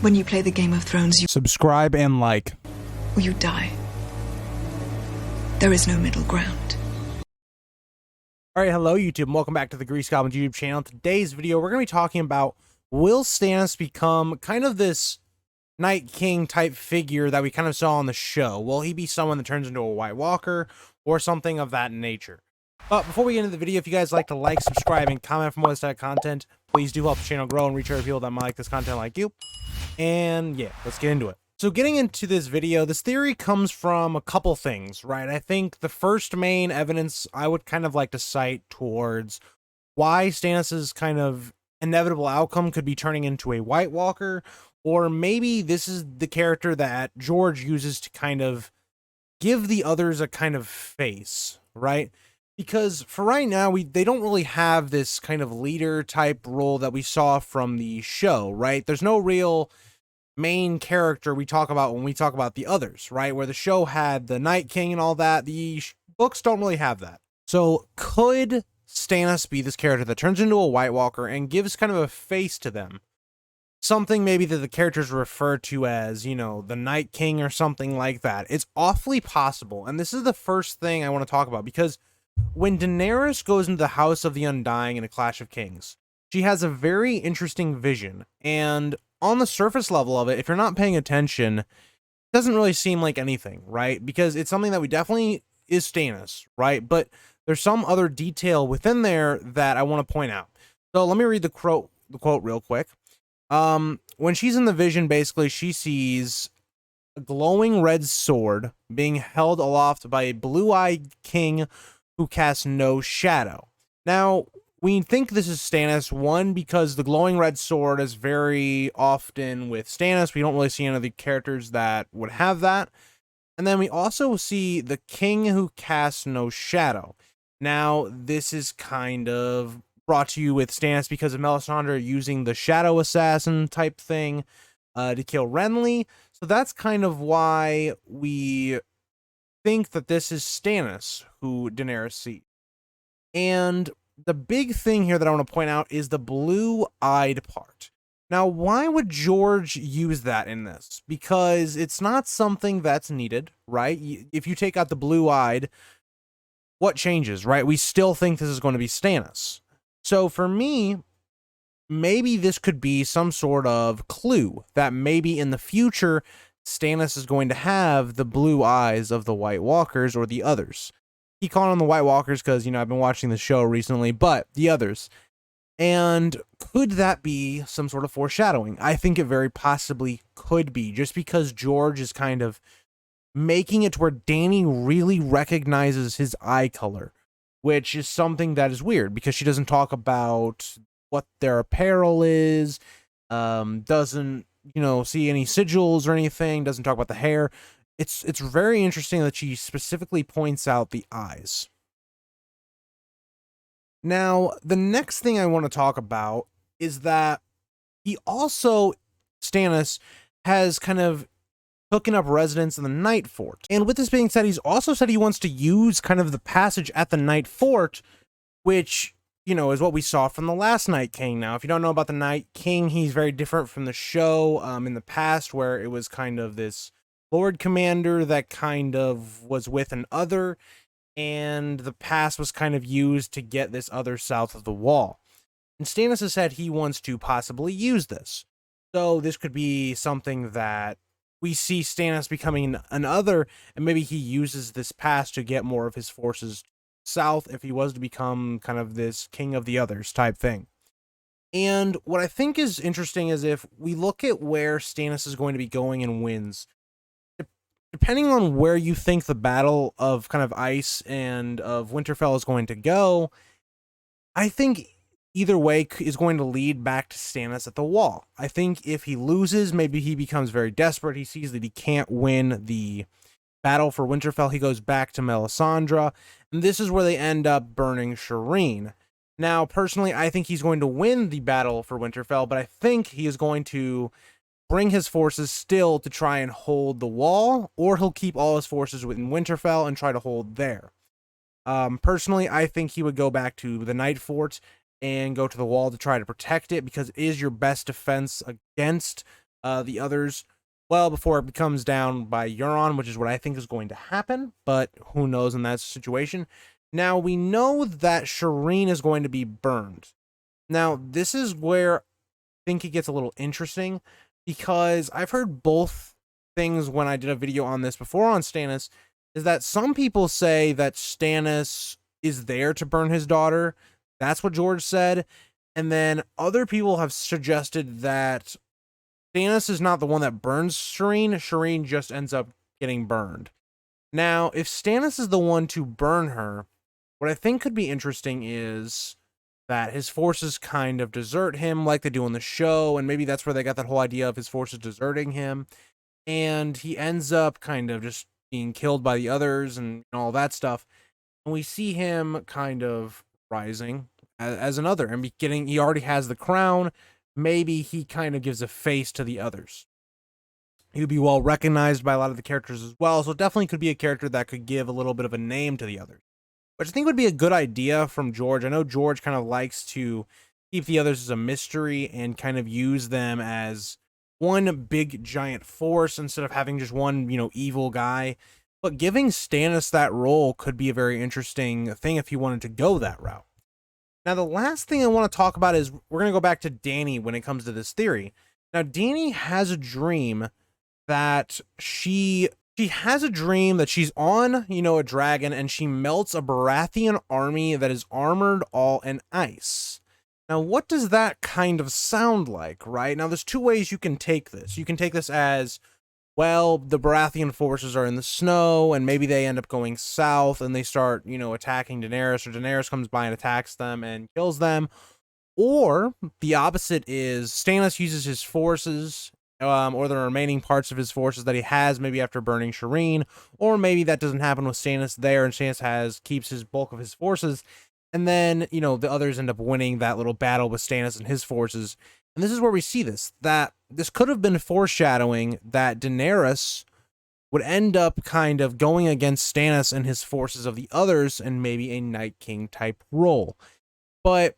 When you play the Game of Thrones, you Subscribe and like. or you die. There is no middle ground. Alright, hello YouTube, and welcome back to the Grease Goblins YouTube channel. In today's video, we're going to be talking about, will Stannis become kind of this Night King type figure that we kind of saw on the show? Will he be someone that turns into a White Walker, or something of that nature? But before we get into the video, if you guys like to like, subscribe, and comment for more of this type of content, please do help the channel grow and reach other people that might like this content like you. And yeah, let's get into it. So getting into this video, this theory comes from a couple things, right? I think the first main evidence I would kind of like to cite towards why Stannis's kind of inevitable outcome could be turning into a White Walker, or maybe this is the character that George uses to kind of give the others a kind of face, right? Because for right now, they don't really have this kind of leader type role that we saw from the show, right? There's no real main character we talk about when we talk about the others, right? Where the show had the Night King and all that, the books don't really have that. So could Stannis be this character that turns into a White Walker and gives kind of a face to them? Something maybe that the characters refer to as, you know, the Night King or something like that. It's awfully possible. And this is the first thing I want to talk about, because when Daenerys goes into the House of the Undying in A Clash of Kings, she has a very interesting vision, and on the surface level of it, if you're not paying attention, it doesn't really seem like anything, right? Because it's something that we definitely is Stannis, right? But there's some other detail within there that I want to point out. So let me read the quote real quick. When she's in the vision, basically she sees a glowing red sword being held aloft by a blue-eyed king who casts no shadow. Now, we think this is Stannis, one, because the glowing red sword is very often with Stannis. We don't really see any of the characters that would have that. And then we also see the king who casts no shadow. Now, this is kind of brought to you with Stannis because of Melisandre using the shadow assassin type thing to kill Renly. So that's kind of why we think that this is Stannis who Daenerys sees. And the big thing here that I want to point out is the blue-eyed part. Now, why would George use that in this? Because it's not something that's needed, right? If you take out the blue-eyed, what changes, right? We still think this is going to be Stannis. So for me, maybe this could be some sort of clue that maybe in the future, Stannis is going to have the blue eyes of the White Walkers or the others. He called on the White Walkers because, you know, I've been watching the show recently, but the others. And could that be some sort of foreshadowing? I think it very possibly could be, just because George is kind of making it to where Dany really recognizes his eye color, which is something that is weird because she doesn't talk about what their apparel is, doesn't, you know, see any sigils or anything, doesn't talk about the hair. It's very interesting that she specifically points out the eyes. Now, the next thing I want to talk about is that he also, Stannis, has kind of hooking up residence in the Night Fort. And with this being said, he's also said he wants to use kind of the passage at the Night Fort, which, you know, is what we saw from the last Night King. Now, if you don't know about the Night King, he's very different from the show in the past, where it was kind of this Lord Commander that kind of was with an other, and the past was kind of used to get this other south of the wall. And Stannis has said he wants to possibly use this. So this could be something that we see Stannis becoming an other, and maybe he uses this past to get more of his forces south if he was to become kind of this king of the others type thing. And what I think is interesting is if we look at where Stannis is going to be going and wins, depending on where you think the battle of kind of Ice and of Winterfell is going to go, I think either way is going to lead back to Stannis at the wall. I think if he loses, maybe he becomes very desperate. He sees that he can't win the battle for Winterfell. He goes back to Melisandre, and this is where they end up burning Shireen. Now, personally, I think he's going to win the battle for Winterfell, but I think he is going to bring his forces still to try and hold the wall, or he'll keep all his forces within Winterfell and try to hold there. Personally, I think he would go back to the Night Fort and go to the wall to try to protect it, because it is your best defense against the others, well, before it comes down by Euron, which is what I think is going to happen, but who knows in that situation. Now, we know that Shireen is going to be burned. Now, this is where I think it gets a little interesting, because I've heard both things when I did a video on this before on Stannis, is that some people say that Stannis is there to burn his daughter. That's what George said. And then other people have suggested that Stannis is not the one that burns Shireen. Shireen just ends up getting burned. Now, if Stannis is the one to burn her, what I think could be interesting is that his forces kind of desert him like they do in the show, and maybe that's where they got that whole idea of his forces deserting him, and he ends up kind of just being killed by the others and all that stuff, and we see him kind of rising as another and he already has the crown. Maybe he kind of gives a face to the others. He would be well recognized by a lot of the characters as well, so it definitely could be a character that could give a little bit of a name to the others, which I think would be a good idea from George. I know George kind of likes to keep the others as a mystery and kind of use them as one big giant force instead of having just one, evil guy. But giving Stannis that role could be a very interesting thing if he wanted to go that route. Now, the last thing I want to talk about is we're going to go back to Dany when it comes to this theory. Now, Dany has a dream that she has a dream that she's on, a dragon, and she melts a Baratheon army that is armored all in ice. Now, what does that kind of sound like, right? Now, there's two ways you can take this. You can take this as, well, the Baratheon forces are in the snow, and maybe they end up going south, and they start, attacking Daenerys, or Daenerys comes by and attacks them and kills them. Or the opposite is Stannis uses his forces, or the remaining parts of his forces that he has, maybe after burning Shireen, or maybe that doesn't happen with Stannis there, and Stannis keeps his bulk of his forces, and then, the others end up winning that little battle with Stannis and his forces. And this is where we see that this could have been foreshadowing that Daenerys would end up kind of going against Stannis and his forces of the others, and maybe a Night King type role. But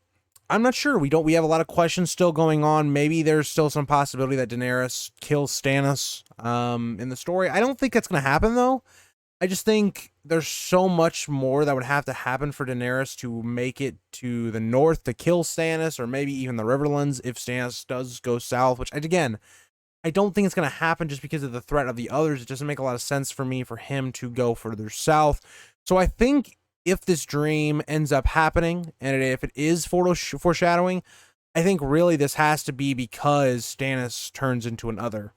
I'm not sure. We have a lot of questions still going on. Maybe there's still some possibility that Daenerys kills Stannis in the story. I don't think that's going to happen, though. I just think there's so much more that would have to happen for Daenerys to make it to the north to kill Stannis, or maybe even the Riverlands if Stannis does go south, which, again, I don't think it's going to happen just because of the threat of the others. It doesn't make a lot of sense for me for him to go further south. So I think if this dream ends up happening, and if it is foreshadowing, I think really this has to be because Stannis turns into an other.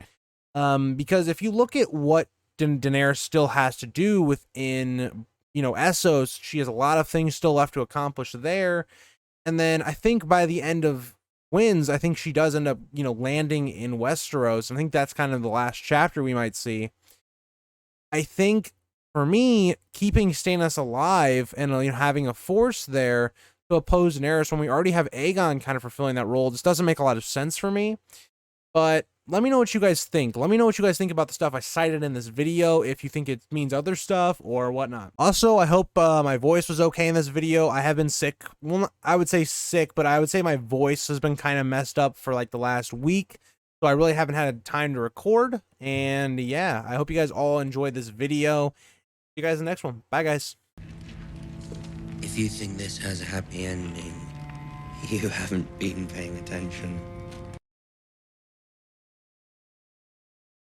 Because if you look at what Daenerys still has to do within, Essos, she has a lot of things still left to accomplish there. And then I think by the end of Winds, I think she does end up, landing in Westeros. I think that's kind of the last chapter we might see. I think for me, keeping Stannis alive and having a force there to oppose Daenerys when we already have Aegon kind of fulfilling that role, this doesn't make a lot of sense for me. But let me know what you guys think. Let me know what you guys think about the stuff I cited in this video, if you think it means other stuff or whatnot. Also, I hope my voice was okay in this video. I have been sick. Well, I would say sick, but I would say my voice has been kind of messed up for like the last week. So I really haven't had time to record. And yeah, I hope you guys all enjoyed this video. See you guys in the next one. Bye, guys. If you think this has a happy ending, you haven't been paying attention.